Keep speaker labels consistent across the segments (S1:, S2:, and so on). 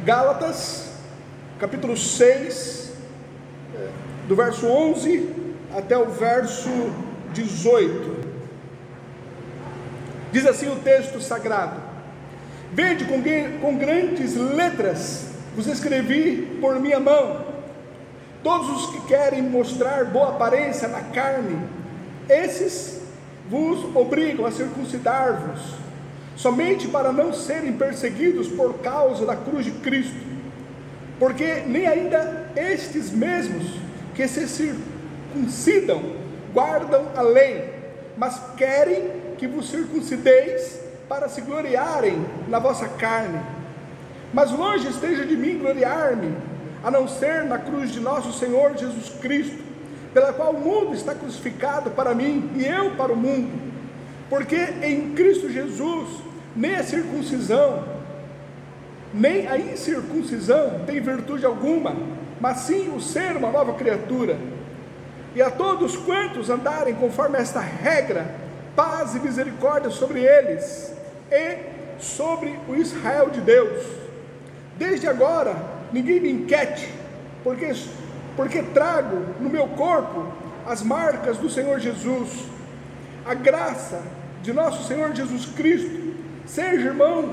S1: Gálatas, capítulo 6, do verso 11 até o verso 18. Diz assim o texto sagrado: Vede com grandes letras vos escrevi por minha mão. Todos os que querem mostrar boa aparência na carne, esses vos obrigam a circuncidar-vos, somente para não serem perseguidos por causa da cruz de Cristo, porque nem ainda estes mesmos que se circuncidam guardam a lei, mas querem que vos circuncideis para se gloriarem na vossa carne. Mas longe esteja de mim gloriar-me, a não ser na cruz de nosso Senhor Jesus Cristo, pela qual o mundo está crucificado para mim e eu para o mundo. Porque em Cristo Jesus nem a circuncisão nem a incircuncisão tem virtude alguma, mas sim o ser uma nova criatura. E a todos quantos andarem conforme esta regra, paz e misericórdia sobre eles e sobre o Israel de Deus. Desde agora ninguém me inquiete, porque trago no meu corpo as marcas do Senhor Jesus. A graça de nosso Senhor Jesus Cristo seja, irmãos,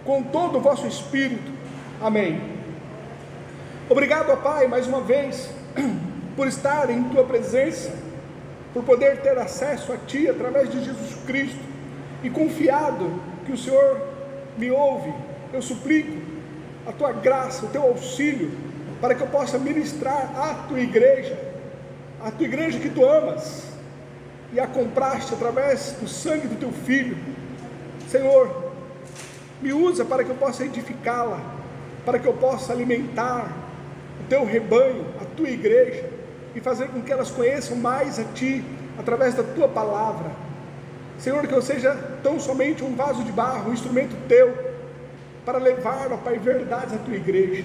S1: com todo o vosso espírito. Amém. Obrigado, ó Pai, mais uma vez, por estar em Tua presença, por poder ter acesso a Ti através de Jesus Cristo, e confiado que o Senhor me ouve, eu suplico a Tua graça, o Teu auxílio, para que eu possa ministrar a Tua igreja que Tu amas, e a compraste através do sangue do Teu Filho. Senhor, me usa para que eu possa edificá-la, para que eu possa alimentar o Teu rebanho, a Tua igreja, e fazer com que elas conheçam mais a Ti, através da Tua palavra. Senhor, que eu seja tão somente um vaso de barro, um instrumento Teu, para levar, ó Pai, verdades à Tua igreja.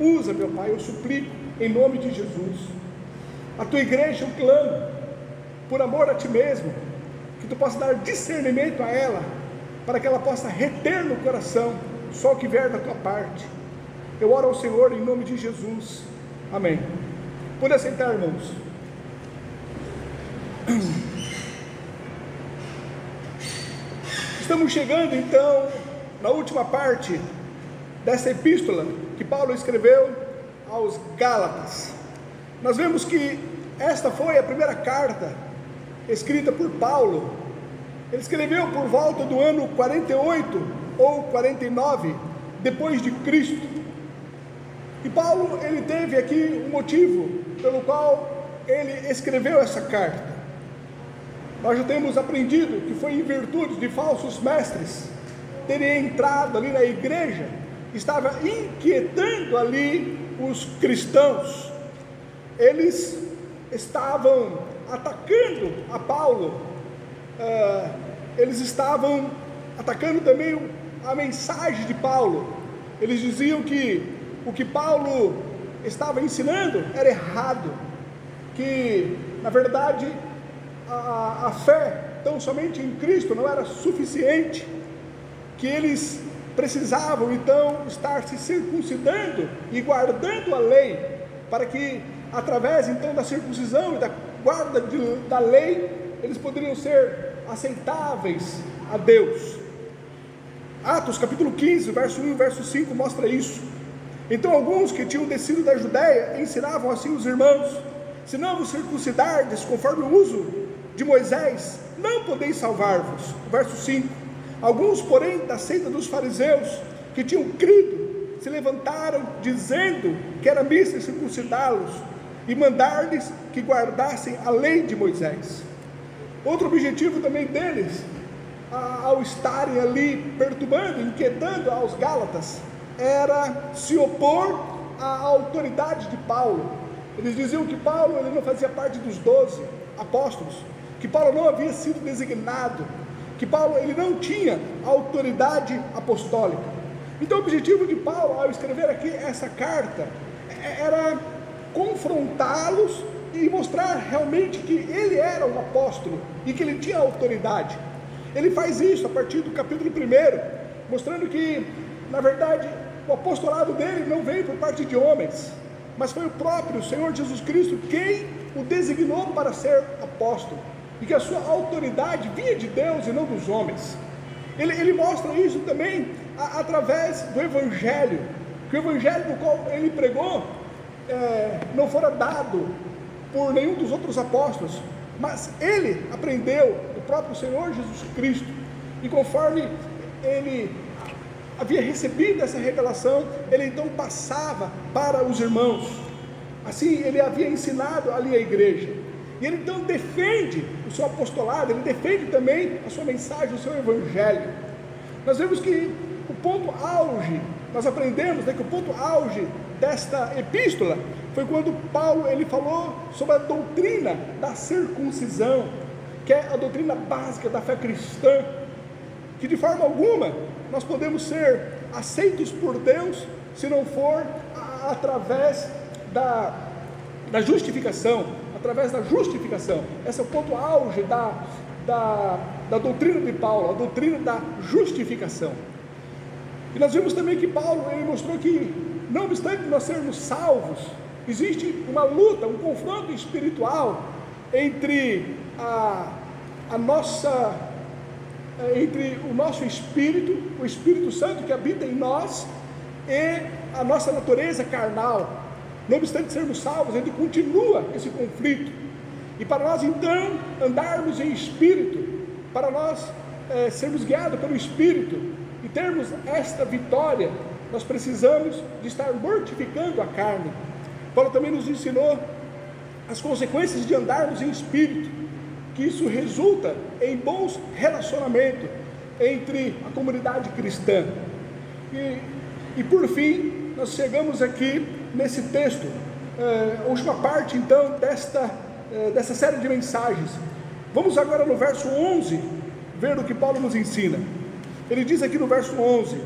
S1: Usa, meu Pai, eu suplico, em nome de Jesus. A Tua igreja eu clamo, por amor a Ti mesmo, que Tu possa dar discernimento a ela, para que ela possa reter no coração só o que vier da Tua parte. Eu oro ao Senhor em nome de Jesus. Amém. Pode sentar, irmãos. Estamos chegando então na última parte dessa epístola que Paulo escreveu aos Gálatas. Nós vemos que esta foi a primeira carta escrita por Paulo. Ele escreveu por volta do ano 48 ou 49 depois de Cristo. E Paulo, ele teve aqui um motivo pelo qual ele escreveu essa carta. Nós já temos aprendido que foi em virtude de falsos mestres terem entrado ali na igreja, estava inquietando ali os cristãos. Eles estavam atacando a Paulo, eles estavam atacando também a mensagem de Paulo. Eles diziam que o que Paulo estava ensinando era errado, que na verdade a fé tão somente em Cristo não era suficiente, que eles precisavam então estar se circuncidando e guardando a lei, para que através então da circuncisão e da guarda da lei, eles poderiam ser aceitáveis a Deus. Atos capítulo 15, verso 1 e verso 5 mostra isso. Então alguns que tinham descido da Judéia ensinavam assim os irmãos: se não vos circuncidardes conforme o uso de Moisés, não podeis salvar-vos. Verso 5: alguns porém da seita dos fariseus, que tinham crido, se levantaram dizendo que era mister circuncidá-los e mandar-lhes que guardassem a lei de Moisés. Outro objetivo também deles, ao estarem ali perturbando, inquietando aos Gálatas, era se opor à autoridade de Paulo. Eles diziam que Paulo ele não fazia parte dos 12 apóstolos, que Paulo não havia sido designado, que Paulo ele não tinha autoridade apostólica. Então o objetivo de Paulo ao escrever aqui essa carta era confrontá-los e mostrar realmente que ele era um apóstolo e que ele tinha autoridade. Ele faz isso a partir do capítulo 1, mostrando que na verdade o apostolado dele não veio por parte de homens, mas foi o próprio Senhor Jesus Cristo quem o designou para ser apóstolo, e que a sua autoridade vinha de Deus e não dos homens. Ele mostra isso também através do Evangelho, que o Evangelho do qual ele pregou não fora dado por nenhum dos outros apóstolos, mas ele aprendeu do próprio Senhor Jesus Cristo, e conforme ele havia recebido essa revelação, ele então passava para os irmãos. Assim ele havia ensinado ali a igreja, e ele então defende o seu apostolado, ele defende também a sua mensagem, o seu evangelho. Nós vemos que o ponto auge, nós aprendemos, que o ponto auge desta epístola foi quando Paulo ele falou sobre a doutrina da circuncisão, que é a doutrina básica da fé cristã, que de forma alguma nós podemos ser aceitos por Deus se não for através da justificação, através da justificação. Esse é o ponto auge da doutrina de Paulo, a doutrina da justificação. E nós vimos também que Paulo ele mostrou que, não obstante nós sermos salvos, existe uma luta, um confronto espiritual entre entre o nosso espírito, o Espírito Santo que habita em nós, e a nossa natureza carnal. Não obstante sermos salvos, ainda continua esse conflito, e para nós então andarmos em espírito, para nós sermos guiados pelo Espírito e termos esta vitória, nós precisamos de estar mortificando a carne. Paulo também nos ensinou as consequências de andarmos em espírito, que isso resulta em bons relacionamentos entre a comunidade cristã. E por fim, nós chegamos aqui nesse texto, a última parte então dessa série de mensagens. Vamos agora no verso 11, ver o que Paulo nos ensina. Ele diz aqui no verso 11: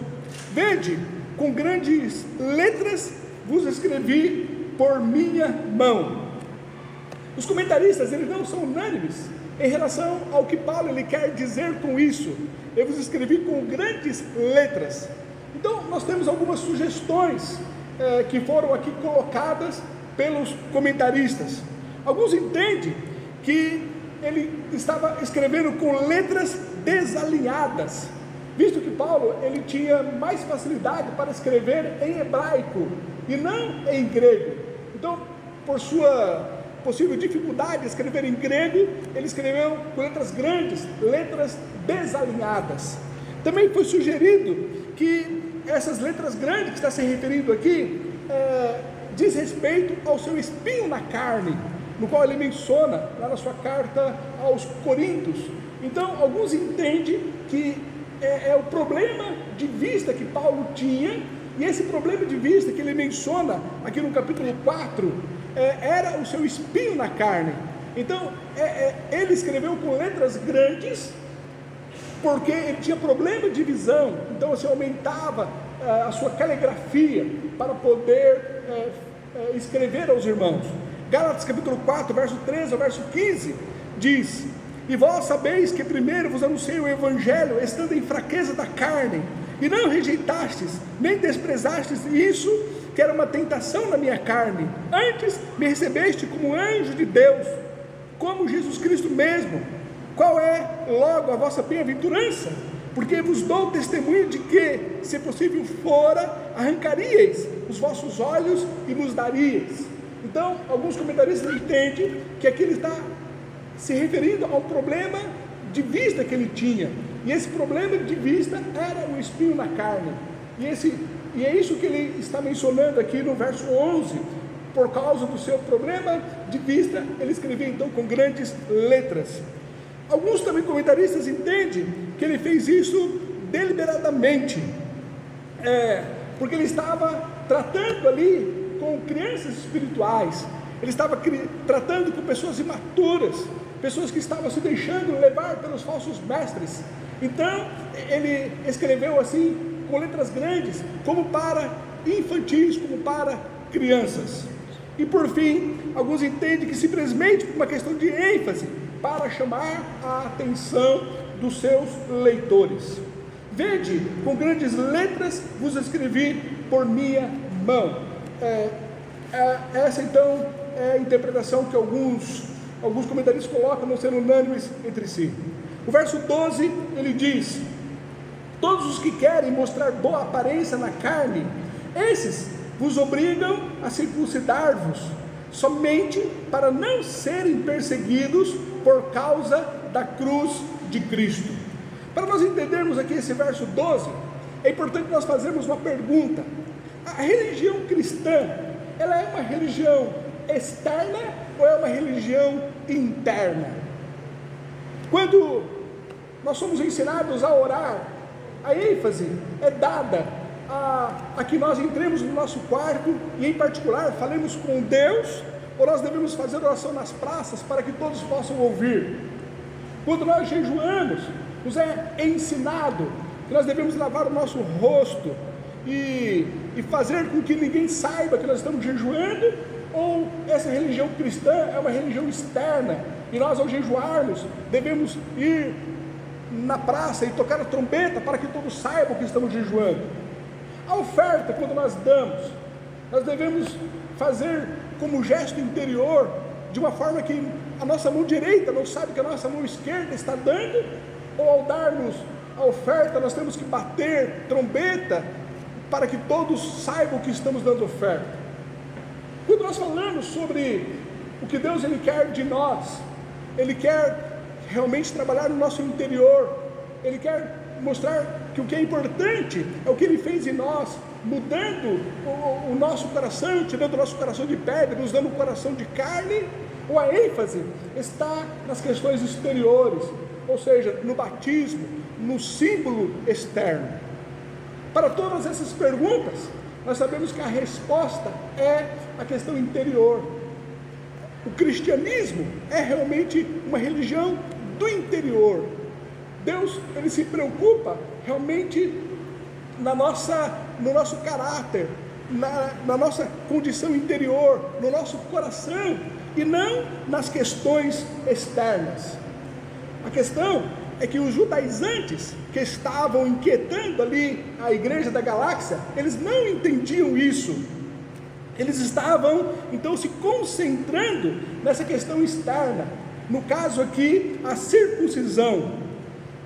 S1: vede, com grandes letras vos escrevi por minha mão. Os comentaristas eles não são unânimes em relação ao que Paulo ele quer dizer com isso. Eu vos escrevi com grandes letras. Então nós temos algumas sugestões que foram aqui colocadas pelos comentaristas. Alguns entendem que ele estava escrevendo com letras desalinhadas, visto que Paulo ele tinha mais facilidade para escrever em hebraico e não em grego. Então, por sua possível dificuldade de escrever em grego, ele escreveu com letras grandes, letras desalinhadas. Também foi sugerido que essas letras grandes que está se referindo aqui diz respeito ao seu espinho na carne, no qual ele menciona lá na sua carta aos Coríntios. Então alguns entendem que é o problema de vista que Paulo tinha, e esse problema de vista que ele menciona aqui no capítulo 4 era o seu espinho na carne. Então ele escreveu com letras grandes porque ele tinha problema de visão, então você aumentava a sua caligrafia para poder escrever aos irmãos. Gálatas capítulo 4, verso 13 ao verso 15 diz: e vós sabeis que primeiro vos anunciei o Evangelho, estando em fraqueza da carne, e não rejeitastes, nem desprezastes isso, que era uma tentação na minha carne, antes me recebeste como anjo de Deus, como Jesus Cristo mesmo. Qual é logo a vossa bem-aventurança? Porque vos dou testemunho de que, se possível fora, arrancaríeis os vossos olhos e nos daríeis. Então, alguns comentaristas entendem que aqui ele está se referindo ao problema de vista que ele tinha, e esse problema de vista era o espinho na carne, e é isso que ele está mencionando aqui no verso 11. Por causa do seu problema de vista, ele escrevia então com grandes letras. Alguns também comentaristas entendem que ele fez isso deliberadamente, porque ele estava tratando ali com crianças espirituais, ele estava tratando com pessoas imaturas, pessoas que estavam se deixando levar pelos falsos mestres. Então ele escreveu assim com letras grandes, como para infantis, como para crianças. E por fim, alguns entendem que simplesmente por uma questão de ênfase, para chamar a atenção dos seus leitores. Vede, com grandes letras vos escrevi por minha mão. Essa então é a interpretação que alguns comentaristas colocam, não sendo unânimes entre si. O verso 12, ele diz: todos os que querem mostrar boa aparência na carne, esses vos obrigam a circuncidar-vos, somente para não serem perseguidos por causa da cruz de Cristo. Para nós entendermos aqui esse verso 12, é importante nós fazermos uma pergunta. A religião cristã, ela é uma religião externa ou é uma religião interna? Quando nós somos ensinados a orar, a ênfase é dada a que nós entremos no nosso quarto e, em particular, falemos com Deus, ou nós devemos fazer oração nas praças para que todos possam ouvir? Quando nós jejuamos, nos é ensinado que nós devemos lavar o nosso rosto e fazer com que ninguém saiba que nós estamos jejuando? Ou essa religião cristã é uma religião externa e nós, ao jejuarmos, devemos ir na praça e tocar a trombeta para que todos saibam que estamos jejuando? A oferta, quando nós damos, nós devemos fazer como gesto interior, de uma forma que a nossa mão direita não sabe que a nossa mão esquerda está dando? Ou ao darmos a oferta, nós temos que bater trombeta para que todos saibam que estamos dando oferta? Quando nós falamos sobre o que Deus ele quer de nós, Ele quer realmente trabalhar no nosso interior, Ele quer mostrar que o que é importante é o que Ele fez em nós, mudando o nosso coração, tirando o nosso coração de pedra, nos dando um coração de carne. Ou a ênfase está nas questões exteriores, ou seja, no batismo, no símbolo externo? Para todas essas perguntas, nós sabemos que a resposta é a questão interior. O cristianismo é realmente uma religião do interior. Deus, Ele se preocupa realmente no nosso caráter, na nossa condição interior, no nosso coração, e não nas questões externas. A questão é que os judaizantes que estavam inquietando ali a igreja da galáxia, eles não entendiam isso. Eles estavam então se concentrando nessa questão externa, no caso aqui a circuncisão.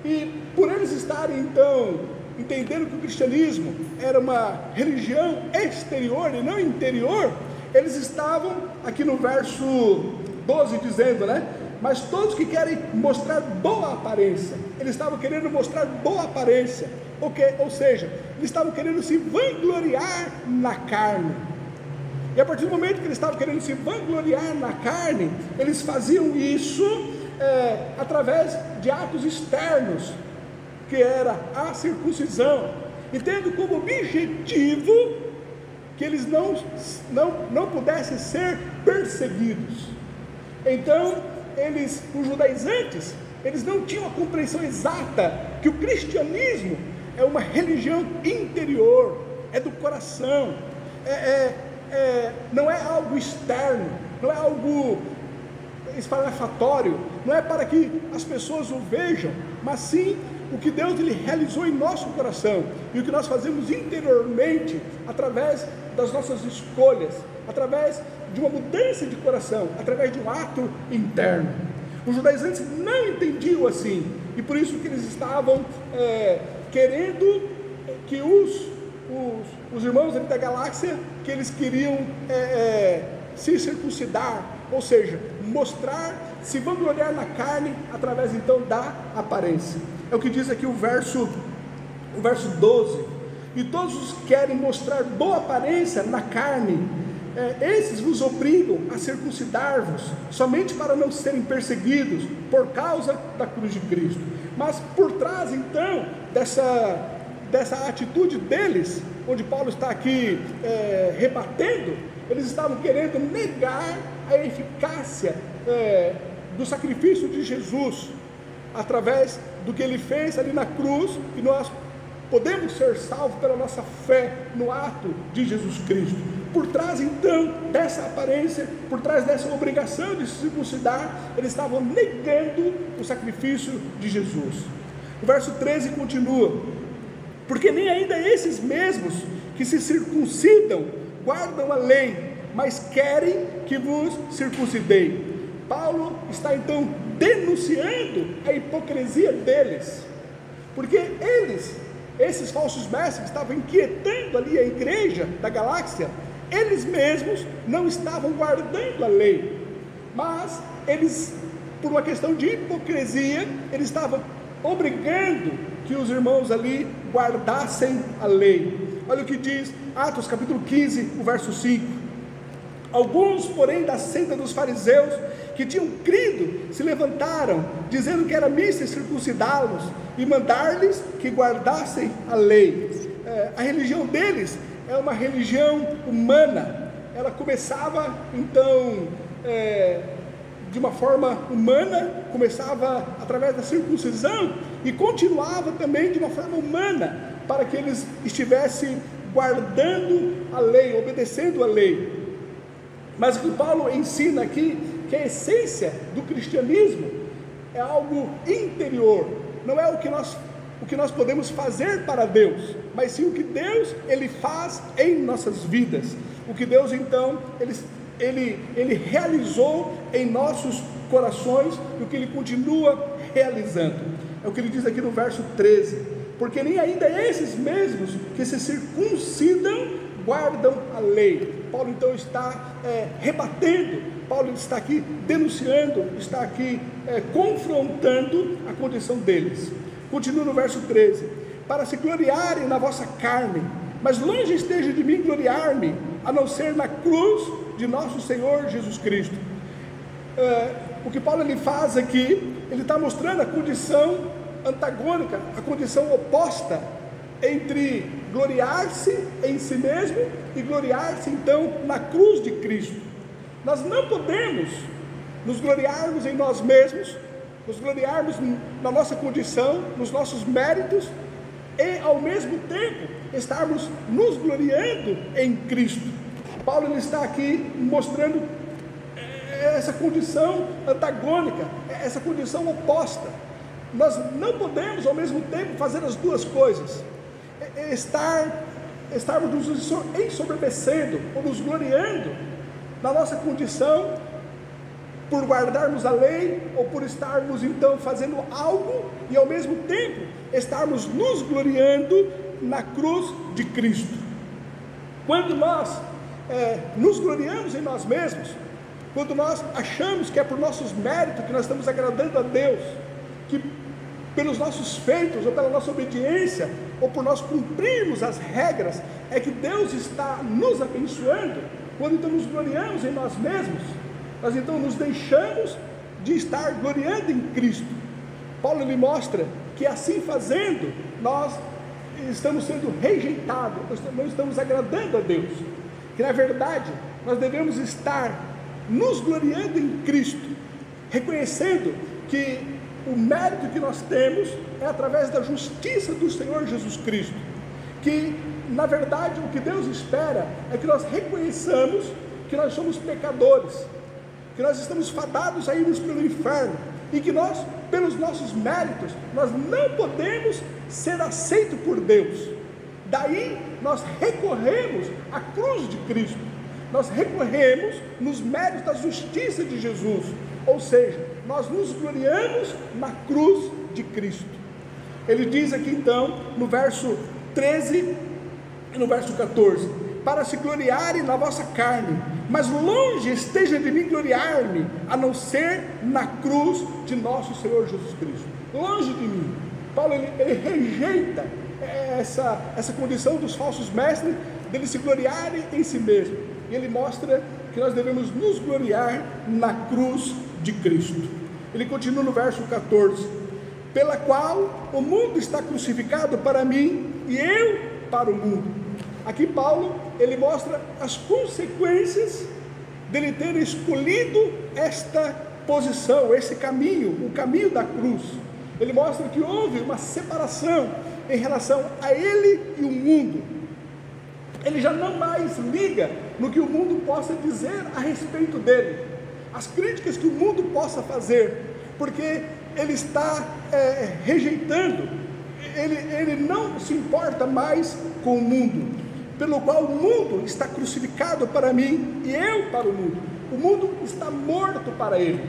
S1: E por eles estarem então entendendo que o cristianismo era uma religião exterior e não interior, eles estavam aqui no verso 12 dizendo, mas todos que querem mostrar boa aparência, eles estavam querendo mostrar boa aparência, ou seja, eles estavam querendo se vangloriar na carne. E a partir do momento que eles estavam querendo se vangloriar na carne, eles faziam isso através de atos externos, que era a circuncisão, e tendo como objetivo que eles não pudessem ser perseguidos. Então, os judaizantes, eles não tinham a compreensão exata que o cristianismo é uma religião interior, é do coração, não é algo externo, não é algo espalhafatório, não é para que as pessoas o vejam, mas sim o que Deus ele realizou em nosso coração, e o que nós fazemos interiormente, através das nossas escolhas, através de uma mudança de coração, através de um ato interno. Os judaizantes não entendiam assim, e por isso que eles estavam querendo que os irmãos da galáxia, que eles queriam se circuncidar, ou seja, mostrar, se vangloriar na carne, através então da aparência. É o que diz aqui o verso 12: e todos os que querem mostrar boa aparência na carne, esses vos obrigam a circuncidar-vos, somente para não serem perseguidos por causa da cruz de Cristo. Mas por trás então dessa atitude deles, onde Paulo está aqui rebatendo, eles estavam querendo negar a eficácia do sacrifício de Jesus, através do que ele fez ali na cruz, e nós podemos ser salvos pela nossa fé no ato de Jesus Cristo. Por trás então dessa aparência, por trás dessa obrigação de se circuncidar, eles estavam negando o sacrifício de Jesus. O verso 13 continua: porque nem ainda esses mesmos que se circuncidam guardam a lei, mas querem que vos circuncidei. Paulo está então denunciando a hipocrisia deles, porque esses falsos mestres que estavam inquietando ali a igreja da Galácia, eles mesmos não estavam guardando a lei, mas eles, por uma questão de hipocrisia, eles estavam obrigando que os irmãos ali guardassem a lei. Olha o que diz Atos capítulo 15, o verso 5: alguns, porém, da seita dos fariseus, que tinham crido, se levantaram, dizendo que era mister circuncidá-los e mandar-lhes que guardassem a lei. A religião deles é uma religião humana. Ela começava então de uma forma humana, começava através da circuncisão e continuava também de uma forma humana, para que eles estivessem guardando a lei, obedecendo a lei. Mas o que Paulo ensina aqui, que a essência do cristianismo é algo interior, não é o que nós podemos fazer para Deus, mas sim o que Deus ele faz em nossas vidas, o que Deus então ele realizou em nossos corações e o que ele continua realizando. É o que ele diz aqui no verso 13: porque nem ainda esses mesmos que se circuncidam guardam a lei. Paulo então está rebatendo, Paulo está aqui denunciando, está aqui confrontando a condição deles. Continua no verso 13: para se gloriarem na vossa carne, mas longe esteja de mim gloriar-me, a não ser na cruz de nosso Senhor Jesus Cristo. O que Paulo ele faz aqui, ele está mostrando a condição antagônica, a condição oposta entre gloriar-se em si mesmo e gloriar-se então na cruz de Cristo. Nós não podemos nos gloriarmos em nós mesmos, nos gloriarmos na nossa condição, nos nossos méritos, e ao mesmo tempo estarmos nos gloriando em Cristo. Paulo ele está aqui mostrando essa condição antagônica, essa condição oposta. Nós não podemos ao mesmo tempo fazer as duas coisas, estarmos nos ensoberbecendo ou nos gloriando na nossa condição por guardarmos a lei, ou por estarmos então fazendo algo e ao mesmo tempo estarmos nos gloriando na cruz de Cristo. Quando nós nos gloriamos em nós mesmos, quando nós achamos que é por nossos méritos que nós estamos agradando a Deus, que pelos nossos feitos, ou pela nossa obediência, ou por nós cumprirmos as regras, é que Deus está nos abençoando, quando então nos gloriamos em nós mesmos, nós então nos deixamos de estar gloriando em Cristo. Paulo lhe mostra que assim fazendo, nós estamos sendo rejeitados, nós não estamos agradando a Deus, que na verdade nós devemos estar nos gloriando em Cristo, reconhecendo que o mérito que nós temos é através da justiça do Senhor Jesus Cristo, que na verdade o que Deus espera é que nós reconheçamos que nós somos pecadores, que nós estamos fadados a irmos pelo inferno, e que nós, pelos nossos méritos, nós não podemos ser aceitos por Deus. Daí nós recorremos à cruz de Cristo, nós recorremos nos méritos da justiça de Jesus, ou seja, nós nos gloriamos na cruz de Cristo. Ele diz aqui então, no verso 13 e no verso 14: para se gloriarem na vossa carne, mas longe esteja de mim gloriar-me, a não ser na cruz de nosso Senhor Jesus Cristo. Longe de mim. Paulo ele rejeita essa condição dos falsos mestres, deles se gloriarem em si mesmo, e ele mostra que nós devemos nos gloriar na cruz de Cristo. Ele continua no verso 14: pela qual o mundo está crucificado para mim e eu para o mundo. Aqui Paulo ele mostra as consequências dele ter escolhido esta posição, esse caminho, o caminho da cruz. Ele mostra que houve uma separação em relação a ele e o mundo. Ele já não mais liga no que o mundo possa dizer a respeito dele, as críticas que o mundo possa fazer, porque ele está rejeitando ele não se importa mais com o mundo, pelo qual o mundo está crucificado para mim e eu para o mundo. O mundo está morto para ele.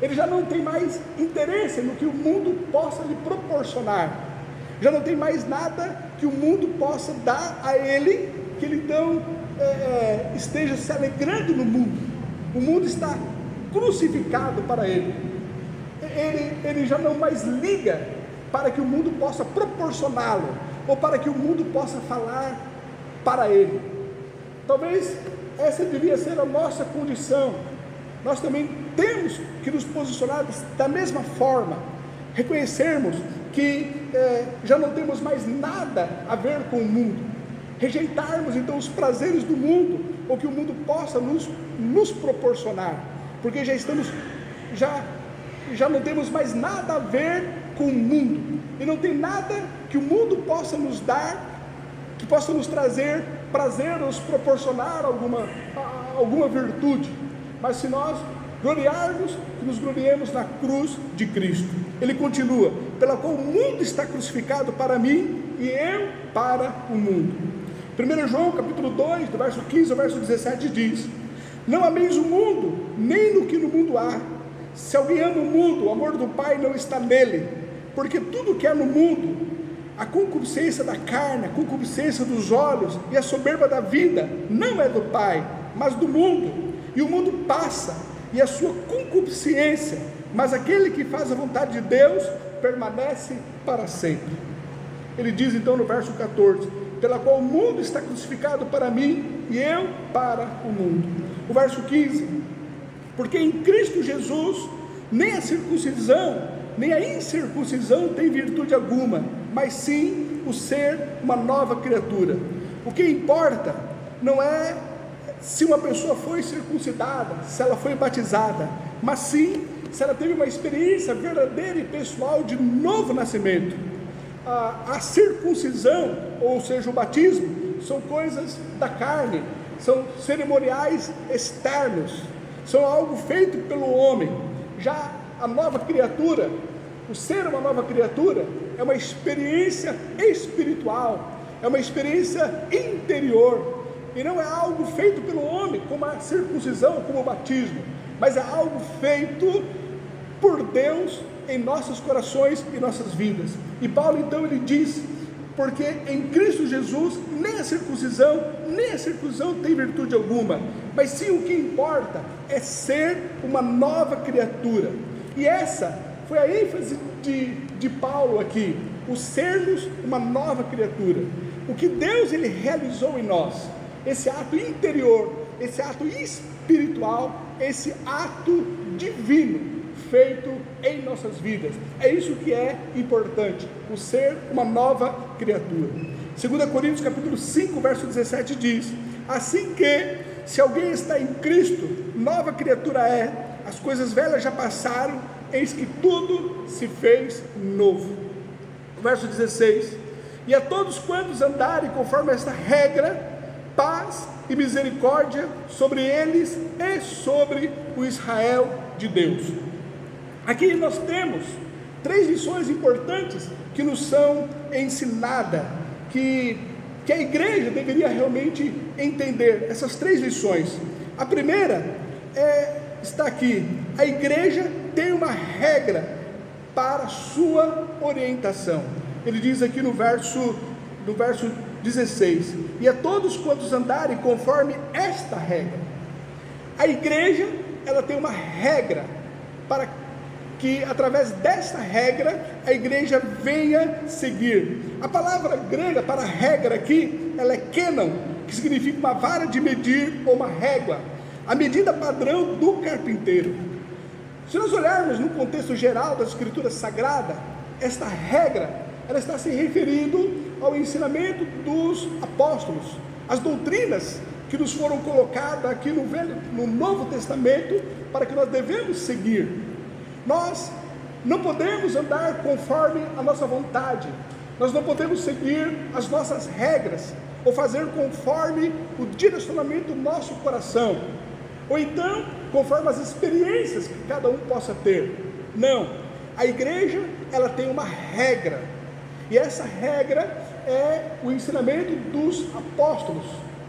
S1: Ele já não tem mais interesse no que o mundo possa lhe proporcionar. Já não tem mais nada que o mundo possa dar a ele, que ele então esteja se alegrando no mundo. O mundo está crucificado para ele. Ele já não mais liga para que o mundo possa proporcioná-lo, ou para que o mundo possa falar para ele. Talvez essa devia ser a nossa condição. Nós também temos que nos posicionar da mesma forma, reconhecermos que já não temos mais nada a ver com o mundo, rejeitarmos então os prazeres do mundo, ou que o mundo possa nos proporcionar, porque já não temos mais nada a ver com o mundo, e não tem nada que o mundo possa nos dar, que possa nos trazer prazer, nos proporcionar alguma virtude. Mas se nós gloriarmos, que nos gloriemos na cruz de Cristo. Ele continua: pela qual o mundo está crucificado para mim e eu para o mundo. 1 João capítulo 2, do verso 15 ao verso 17 diz: não ameis o mundo, nem no que no mundo há. Se alguém ama o mundo, o amor do Pai não está nele, porque tudo que há no mundo, a concupiscência da carne, a concupiscência dos olhos e a soberba da vida, não é do Pai, mas do mundo. E o mundo passa, e a sua concupiscência, mas aquele que faz a vontade de Deus permanece para sempre. Ele diz então no verso 14: pela qual o mundo está crucificado para mim e eu para o mundo. O verso 15: porque em Cristo Jesus nem a circuncisão nem a incircuncisão tem virtude alguma, mas sim o ser uma nova criatura. O que importa não é se uma pessoa foi circuncidada, se ela foi batizada, mas sim se ela teve uma experiência verdadeira e pessoal de novo nascimento. A circuncisão, ou seja, o batismo, são coisas da carne, são cerimoniais externos, são algo feito pelo homem. Já a nova criatura, o ser uma nova criatura, é uma experiência espiritual, é uma experiência interior, e não é algo feito pelo homem, como a circuncisão, como o batismo, mas é algo feito por Deus em nossos corações e nossas vidas. E Paulo então ele diz: porque em Cristo Jesus nem a circuncisão tem virtude alguma, mas sim o que importa é ser uma nova criatura. E essa foi a ênfase de Paulo aqui, o sermos uma nova criatura. O que Deus ele realizou em nós, esse ato interior, esse ato espiritual, esse ato divino feito em nossas vidas, é isso que é importante, o ser uma nova criatura. 2 Coríntios capítulo 5, verso 17 diz: assim que, se alguém está em Cristo, nova criatura é, as coisas velhas já passaram, eis que tudo se fez novo. Verso 16: e a todos quantos andarem conforme esta regra, paz e misericórdia sobre eles e sobre o Israel de Deus. Aqui nós temos 3 lições importantes que nos são ensinadas, que a igreja deveria realmente entender. Essas 3 lições. A primeira está aqui: a igreja tem uma regra para sua orientação. Ele diz aqui no verso 16: e a todos quantos andarem conforme esta regra. A igreja, ela tem uma regra, para que através desta regra a igreja venha seguir. A palavra grega para regra aqui, ela é kenon, que significa uma vara de medir ou uma régua, a medida padrão do carpinteiro. Se nós olharmos no contexto geral da Escritura Sagrada, esta regra, ela está se referindo ao ensinamento dos apóstolos, as doutrinas que nos foram colocadas aqui no Novo Testamento, para que nós devemos seguir. Nós não podemos andar conforme a nossa vontade, nós não podemos seguir as nossas regras, ou fazer conforme o direcionamento do nosso coração, ou então conforme as experiências que cada um possa ter. Não, a igreja ela tem uma regra, E essa regra é o ensinamento dos apóstolos,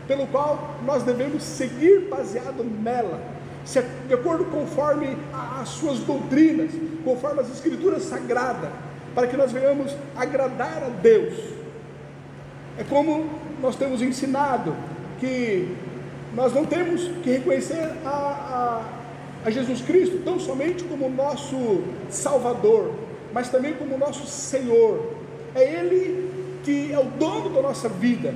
S1: pelo qual nós devemos seguir baseado nela, de acordo conforme as suas doutrinas, conforme as escrituras sagradas, para que nós venhamos agradar a Deus. É como nós temos ensinado que nós não temos que reconhecer a Jesus Cristo tão somente como nosso Salvador, mas também como nosso Senhor. É Ele que é o dono da nossa vida,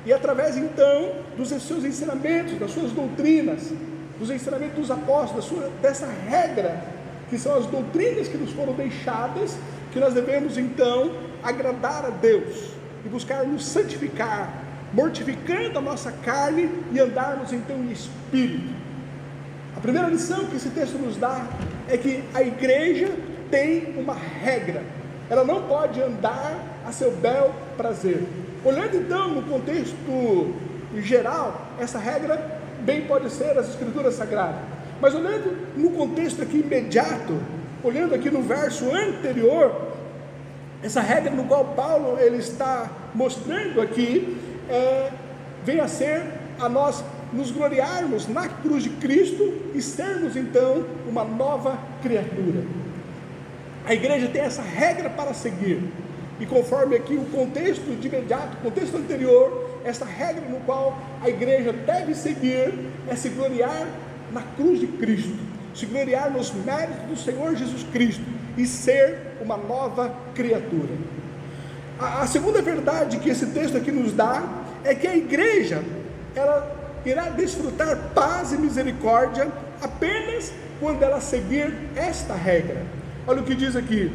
S1: e através então dos seus ensinamentos, das suas doutrinas, dos ensinamentos dos apóstolos, dessa regra, que são as doutrinas que nos foram deixadas, que nós devemos então agradar a Deus e buscar nos santificar, mortificando a nossa carne e andarmos então em espírito. A primeira lição que esse texto nos dá é que a igreja tem uma regra, ela não pode andar a seu bel prazer. Olhando então no contexto geral, essa regra bem pode ser as escrituras sagradas, mas olhando no contexto aqui imediato, olhando aqui no verso anterior, essa regra no qual Paulo ele está mostrando aqui, vem a ser a nós nos gloriarmos na cruz de Cristo e sermos então uma nova criatura. A igreja tem essa regra para seguir, e conforme aqui o contexto de imediato, o contexto anterior, essa regra no qual a igreja deve seguir é se gloriar na cruz de Cristo, se gloriar nos méritos do Senhor Jesus Cristo e ser uma nova criatura. A segunda verdade que esse texto aqui nos dá é que a igreja, ela irá desfrutar paz e misericórdia apenas quando ela seguir esta regra. Olha o que diz aqui: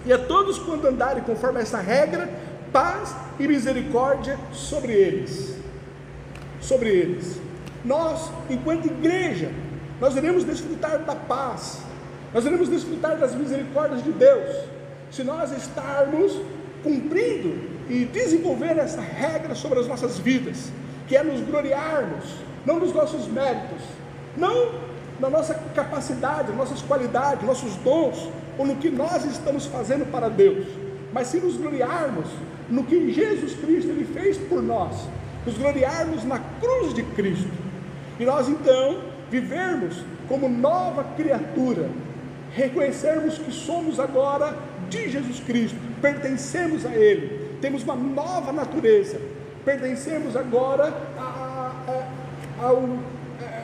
S1: e a todos quando andarem conforme essa regra, paz e misericórdia sobre eles. Sobre eles. Nós, enquanto igreja, nós iremos desfrutar da paz, nós iremos desfrutar das misericórdias de Deus, se nós estarmos cumprindo e desenvolvendo essa regra sobre as nossas vidas, que é nos gloriarmos, não nos nossos méritos, não na nossa capacidade, nossas qualidades, nossos dons, ou no que nós estamos fazendo para Deus, mas se nos gloriarmos no que Jesus Cristo ele fez por nós, nos gloriarmos na cruz de Cristo, e nós então vivermos como nova criatura, reconhecermos que somos agora de Jesus Cristo, pertencemos a Ele, temos uma nova natureza, pertencemos agora a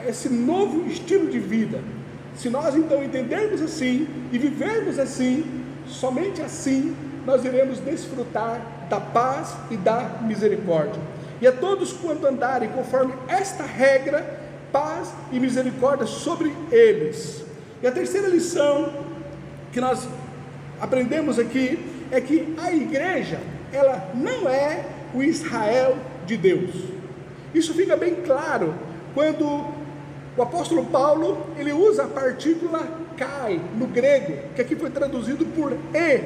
S1: esse novo estilo de vida. Se nós então entendermos assim e vivermos assim, somente assim nós iremos desfrutar da paz e da misericórdia. E a todos quanto andarem conforme esta regra, paz e misericórdia sobre eles. E a terceira lição que nós aprendemos aqui é que a igreja, ela não é o Israel de Deus. Isso fica bem claro quando o apóstolo Paulo, ele usa a partícula kai no grego, que aqui foi traduzido por e.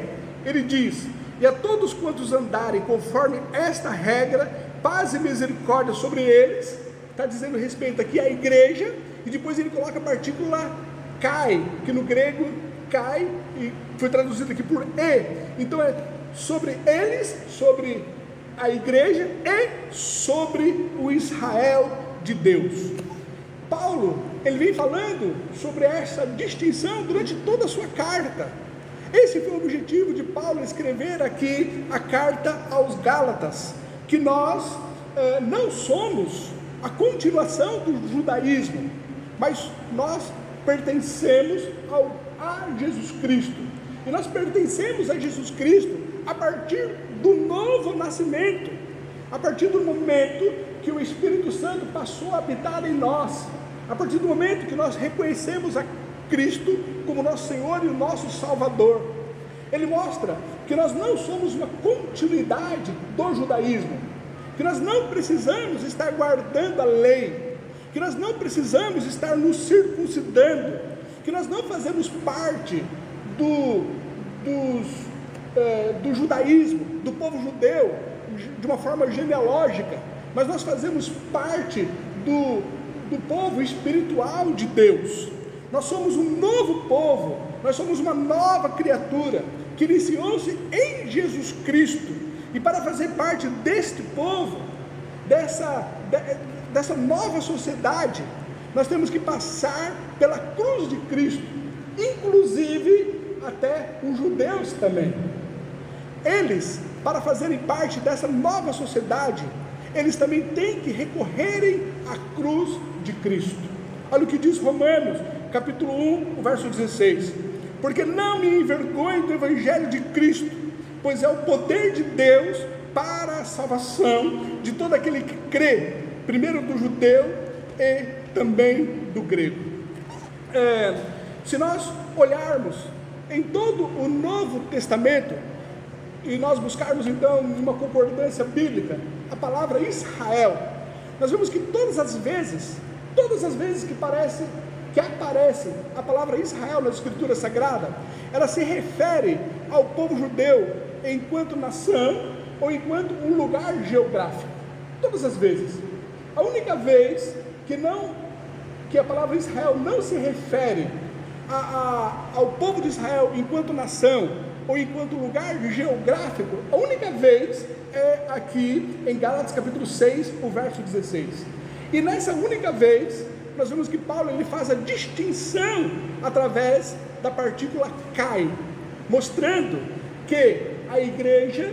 S1: Ele diz: e a todos quantos andarem conforme esta regra, paz e misericórdia sobre eles. Está dizendo respeito aqui à igreja, e depois ele coloca a partícula kai, que no grego kai, e foi traduzido aqui por e. Então é sobre eles, sobre a igreja e sobre o Israel de Deus. Paulo, ele vem falando sobre essa distinção durante toda a sua carta. Esse foi o objetivo de Paulo escrever aqui a carta aos Gálatas, que nós não somos a continuação do judaísmo, mas nós pertencemos a Jesus Cristo, e nós pertencemos a Jesus Cristo a partir do novo nascimento, a partir do momento que o Espírito Santo passou a habitar em nós, a partir do momento que nós reconhecemos a Cristo como nosso Senhor e o nosso Salvador. Ele mostra que nós não somos uma continuidade do judaísmo, que nós não precisamos estar guardando a lei, que nós não precisamos estar nos circuncidando, que nós não fazemos parte do judaísmo, do povo judeu, de uma forma genealógica, mas nós fazemos parte do povo espiritual de Deus. Nós somos um novo povo, nós somos uma nova criatura, que iniciou-se em Jesus Cristo. E para fazer parte deste povo, dessa nova sociedade, nós temos que passar pela cruz de Cristo, inclusive até os judeus também. Eles, para fazerem parte dessa nova sociedade, eles também têm que recorrerem à cruz de Cristo. Olha o que diz Romanos, capítulo 1, o verso 16: porque não me envergonho do evangelho de Cristo, pois é o poder de Deus para a salvação de todo aquele que crê, primeiro do judeu e também do grego. Se nós olharmos em todo o Novo Testamento, e nós buscarmos então uma concordância bíblica, a palavra Israel, nós vemos que todas as vezes que aparece a palavra Israel na Escritura Sagrada, ela se refere ao povo judeu enquanto nação ou enquanto um lugar geográfico. Todas as vezes. A única vez que a palavra Israel não se refere ao povo de Israel enquanto nação ou enquanto lugar geográfico, a única vez é aqui em Gálatas capítulo 6, o verso 16. E nessa única vez, nós vemos que Paulo ele faz a distinção através da partícula kai, mostrando que a igreja,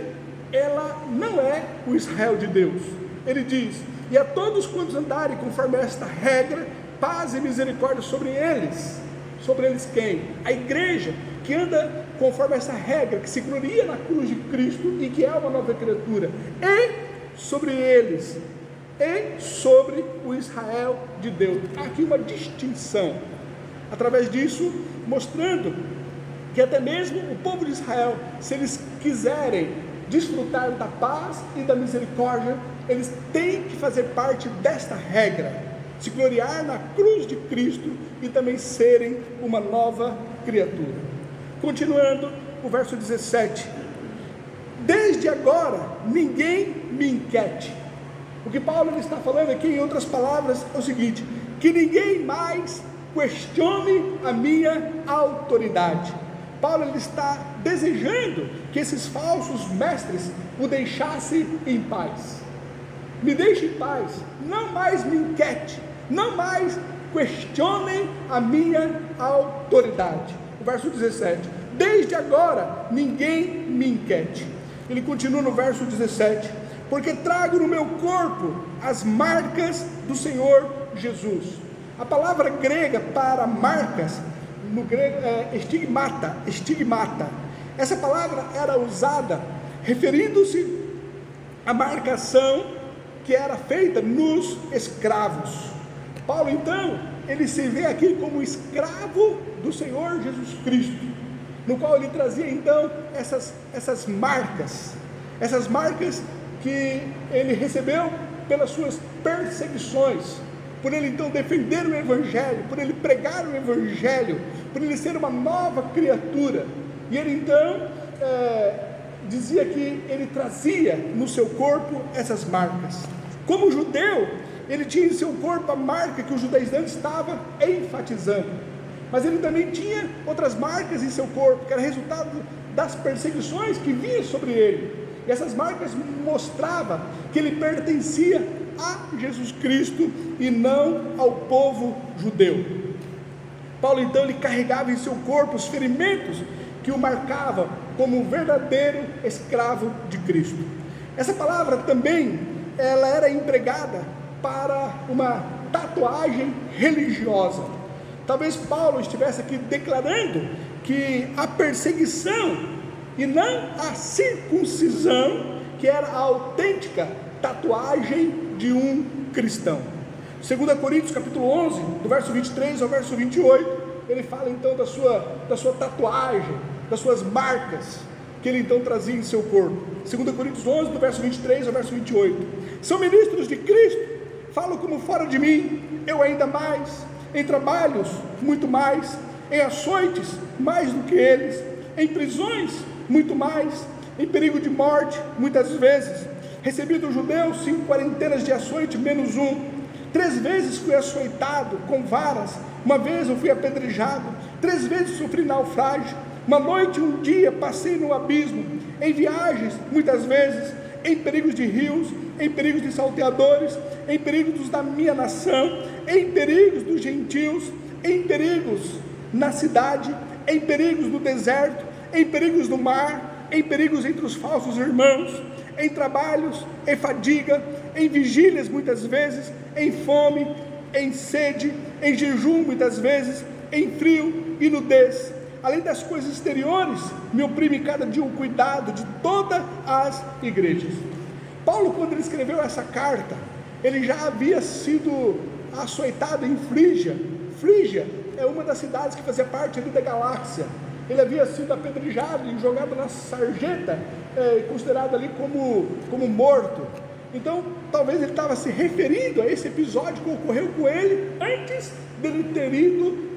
S1: ela não é o Israel de Deus. Ele diz: e a todos quantos andarem conforme esta regra, paz e misericórdia sobre eles. Sobre eles quem? A igreja que anda conforme essa regra, que se gloria na cruz de Cristo e que é uma nova criatura, e sobre eles, e sobre o Israel de Deus. Há aqui uma distinção, através disso, mostrando que até mesmo o povo de Israel, se eles quiserem desfrutar da paz e da misericórdia, eles têm que fazer parte desta regra, se gloriar na cruz de Cristo e também serem uma nova criatura. Continuando, o verso 17: desde agora ninguém me inquiete. O que Paulo está falando aqui, em outras palavras, é o seguinte: que ninguém mais questione a minha autoridade. Paulo ele está desejando que esses falsos mestres o deixassem em paz. Me deixe em paz, não mais me inquiete, não mais questionem a minha autoridade. O verso 17: desde agora ninguém me inquiete. Ele continua no verso 17: porque trago no meu corpo as marcas do Senhor Jesus. A palavra grega para marcas, no grego é estigmata. Essa palavra era usada referindo-se à marcação que era feita nos escravos. Paulo então, ele se vê aqui como escravo do Senhor Jesus Cristo, no qual ele trazia então essas marcas que ele recebeu pelas suas perseguições, por ele então defender o Evangelho, por ele pregar o Evangelho, por ele ser uma nova criatura. E ele então dizia que ele trazia no seu corpo essas marcas. Como judeu, ele tinha em seu corpo a marca que os judeus antes estavam enfatizando, mas ele também tinha outras marcas em seu corpo, que era resultado das perseguições que vinham sobre ele. E essas marcas mostravam que ele pertencia a Jesus Cristo e não ao povo judeu. Paulo então ele carregava em seu corpo os ferimentos que o marcavam como um verdadeiro escravo de Cristo. Essa palavra também ela era empregada para uma tatuagem religiosa. Talvez Paulo estivesse aqui declarando que a perseguição e não a circuncisão, que era a autêntica tatuagem de um cristão. 2 Coríntios capítulo 11, do verso 23 ao verso 28, ele fala então da sua tatuagem, das suas marcas, que ele então trazia em seu corpo. 2 Coríntios 11, do verso 23 ao verso 28. São ministros de Cristo, falo como fora de mim, eu ainda mais, em trabalhos muito mais, em açoites mais do que eles, em prisões muito mais, em perigo de morte muitas vezes. Recebi dos judeus 5 quarentenas de açoite menos 1. 3 vezes fui açoitado com varas, 1 vez eu fui apedrejado, 3 vezes sofri naufrágio. Uma noite, um dia, passei no abismo, em viagens, muitas vezes, em perigos de rios, em perigos de salteadores, em perigos da minha nação, em perigos dos gentios, em perigos na cidade, em perigos no deserto, em perigos no mar, em perigos entre os falsos irmãos, em trabalhos, em fadiga, em vigílias muitas vezes, em fome, em sede, em jejum muitas vezes, em frio e nudez. Além das coisas exteriores, me oprime cada dia o cuidado de todas as igrejas. Paulo, quando ele escreveu essa carta, ele já havia sido açoitado em Frígia. Frígia é uma das cidades que fazia parte ali da Galácia. Ele havia sido apedrejado e jogado na sarjeta, considerado ali como morto. Então, talvez ele estava se referindo a esse episódio que ocorreu com ele antes dele ter ido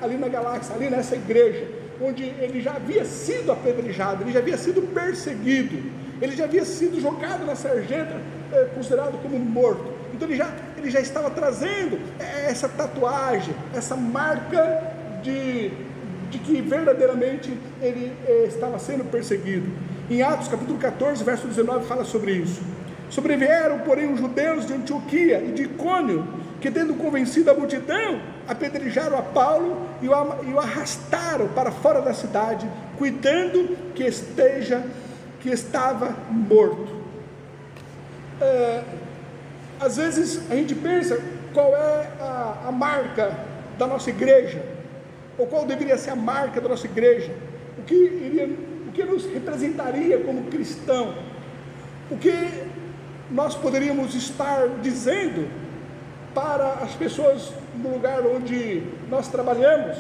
S1: ali na Galácia, ali nessa igreja, onde ele já havia sido apedrejado, ele já havia sido perseguido, ele já havia sido jogado na sarjeta, considerado como morto. Então ele já estava trazendo essa tatuagem, essa marca de que verdadeiramente ele estava sendo perseguido. Em Atos capítulo 14, verso 19, fala sobre isso. Sobrevieram, porém, os judeus de Antioquia e de Icônio, que tendo convencido a multidão, apedrejaram a Paulo e o arrastaram para fora da cidade, cuidando que estava morto. Às vezes a gente pensa qual é a marca da nossa igreja, ou qual deveria ser a marca da nossa igreja, o que nos representaria como cristão, o que nós poderíamos estar dizendo para as pessoas no lugar onde nós trabalhamos,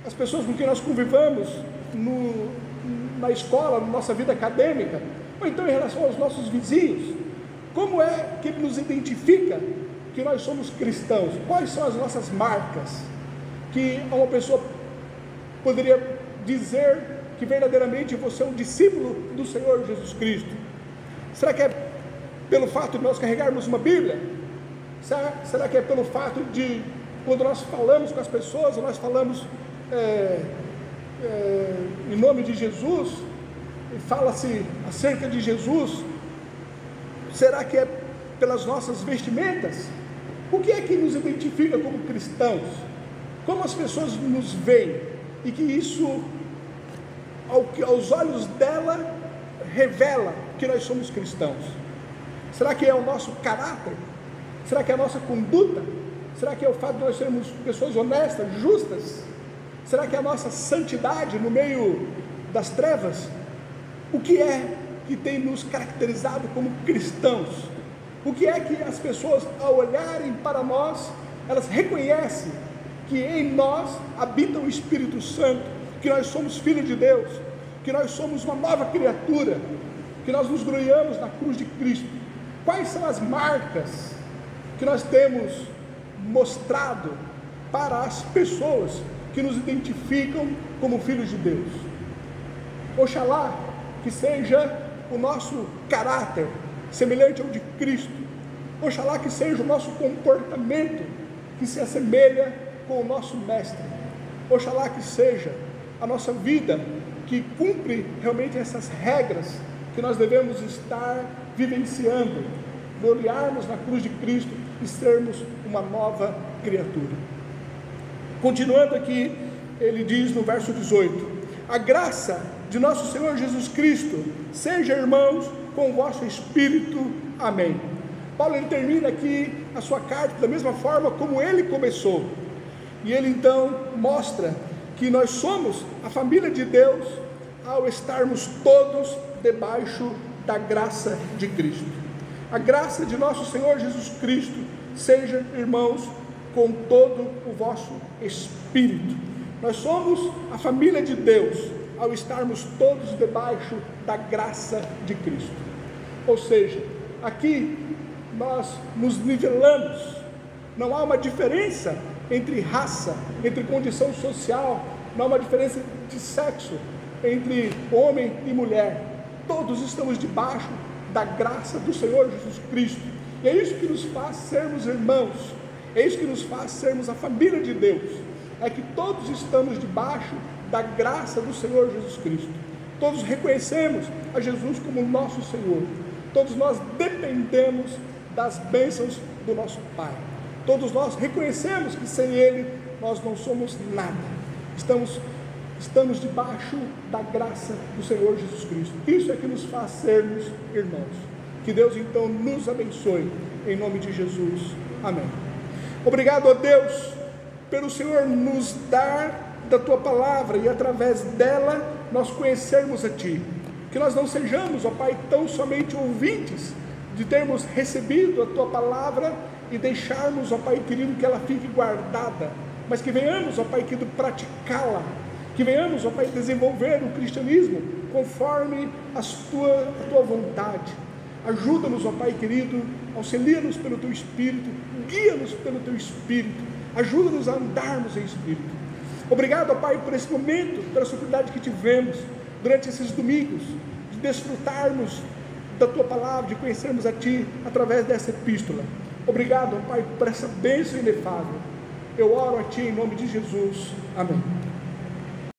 S1: as pessoas com quem nós convivamos na escola, na nossa vida acadêmica, ou então em relação aos nossos vizinhos. Como é que ele nos identifica que nós somos cristãos? Quais são as nossas marcas que uma pessoa poderia dizer que verdadeiramente você é um discípulo do Senhor Jesus Cristo? Será que é pelo fato de nós carregarmos uma Bíblia? Será que é pelo fato de, quando nós falamos com as pessoas, nós falamos em nome de Jesus, e fala-se acerca de Jesus? Será que é pelas nossas vestimentas? O que é que nos identifica como cristãos? Como as pessoas nos veem? E que isso, aos olhos dela, revela que nós somos cristãos? Será que é o nosso caráter? Será que é a nossa conduta? Será que é o fato de nós sermos pessoas honestas, justas? Será que é a nossa santidade no meio das trevas? O que é que tem nos caracterizado como cristãos? O que é que as pessoas, ao olharem para nós, elas reconhecem que em nós habita o Espírito Santo, que nós somos filhos de Deus, que nós somos uma nova criatura, que nós nos gloriamos na cruz de Cristo? Quais são as marcas que nós temos mostrado para as pessoas que nos identificam como filhos de Deus? Oxalá que seja o nosso caráter semelhante ao de Cristo. Oxalá que seja o nosso comportamento que se assemelha com o nosso Mestre. Oxalá que seja a nossa vida que cumpre realmente essas regras que nós devemos estar vivenciando, olharmos na cruz de Cristo e sermos uma nova criatura. Continuando aqui, ele diz no verso 18: a graça de nosso Senhor Jesus Cristo seja, irmãos, com o vosso espírito. Amém. Paulo, ele termina aqui a sua carta da mesma forma como ele começou, e ele então mostra que nós somos a família de Deus ao estarmos todos debaixo da graça de Cristo. A graça de nosso Senhor Jesus Cristo seja, irmãos, com todo o vosso espírito. Nós somos a família de Deus ao estarmos todos debaixo da graça de Cristo. Ou seja, aqui nós nos nivelamos, não há uma diferença entre raça, entre condição social, não há uma diferença de sexo entre homem e mulher. Todos estamos debaixo da graça do Senhor Jesus Cristo, e é isso que nos faz sermos irmãos, é isso que nos faz sermos a família de Deus, é que todos estamos debaixo da graça do Senhor Jesus Cristo. Todos reconhecemos a Jesus como nosso Senhor. Todos nós dependemos das bênçãos do nosso Pai. Todos nós reconhecemos que sem Ele nós não somos nada. Estamos debaixo da graça do Senhor Jesus Cristo. Isso é que nos faz sermos irmãos. Que Deus então nos abençoe, em nome de Jesus. Amém. Obrigado a Deus pelo Senhor nos dar da Tua palavra e através dela nós conhecermos a Ti. Que nós não sejamos, ó Pai, tão somente ouvintes de termos recebido a Tua palavra e deixarmos, ó Pai querido, que ela fique guardada, mas que venhamos, ó Pai querido, praticá-la, que venhamos, ó Pai, desenvolver o cristianismo conforme a Tua vontade. Ajuda-nos, ó Pai querido, auxilia-nos pelo Teu Espírito, guia-nos pelo Teu Espírito, ajuda-nos a andarmos em Espírito. Obrigado, ó Pai, por esse momento, pela oportunidade que tivemos durante esses domingos, de desfrutarmos da Tua palavra, de conhecermos a Ti através dessa epístola. Obrigado, ó Pai, por essa bênção inefável. Eu oro a Ti em nome de Jesus. Amém.